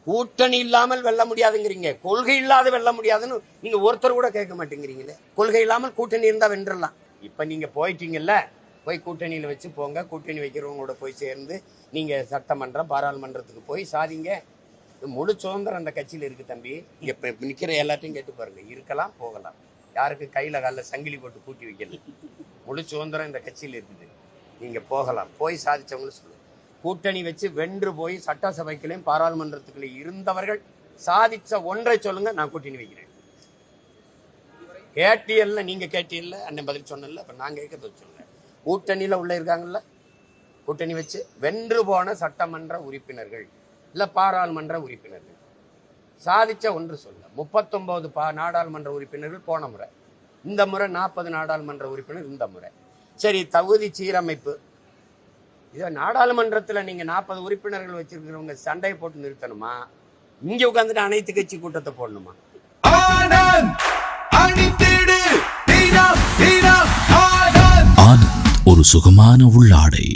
கூட்டணி இல்லாமல் வெல்ல முடியாதுங்கிறீங்க, கொள்கை இல்லாத வெல்ல முடியாதுன்னு நீங்க ஒருத்தர் கூட கேட்க மாட்டேங்கிறீங்களே. கொள்கை இல்லாமல் கூட்டணி இருந்தா வென்றலாம். இப்ப நீங்க போயிட்டீங்கல்ல, போய் கூட்டணியில வச்சு போங்க. கூட்டணி வைக்கிறவங்களோட போய் சேர்ந்து நீங்க சட்டமன்றம் பாராளுமன்றத்துக்கு போய் சாதிங்க. முழு சுதந்திரம் அந்த கட்சியில இருக்கு தம்பி. இப்ப நிக்கிற எல்லாத்தையும் கேட்டு பாருங்க, இருக்கலாம் போகலாம், யாருக்கு கையில காலில் சங்கிலி போட்டு கூட்டி வைக்கல. முழு சுதந்திரம் இந்த கட்சியில இருக்குது. நீங்க போகலாம், போய் சாதிச்சவங்களும் சொல்லுங்க. கூட்டணி வச்சு வென்று போய் சட்டசபைக்குள்ளேயும் பாராளுமன்றத்துக்குள்ளே இருந்தவர்கள் சாதிச்ச ஒன்றை சொல்லுங்க, நான் கூட்டணி வைக்கிறேன். கேட்டியல்ல, நீங்க கேட்டியல்ல, அண்ணன் பதில் சொன்னல, அப்ப நான் கேட்கறது சொல்லுங்க. கூட்டணியில உள்ள இருக்காங்கல்ல, கூட்டணி வச்சு வென்று போன சட்டமன்ற உறுப்பினர்கள் இல்ல பாராளுமன்ற உறுப்பினர்கள் சாதிச்ச ஒன்று சொல்ல. 39 நாடாளுமன்ற உறுப்பினர்கள் போன முறை, இந்த முறை 40 நாடாளுமன்ற உறுப்பினர் இந்த முறை. சரி, தகுதி சீரமைப்பு, இதை நாடாளுமன்றத்துல நீங்க 40 உறுப்பினர்கள் வச்சிருக்கிறவங்க சண்டையை போட்டு நிறுத்தணுமா? இங்க உட்காந்துட்டு அனைத்து கட்சி கூட்டத்தை போடணுமா? ஆனந்த், ஒரு சுகமான உள்ளாடை.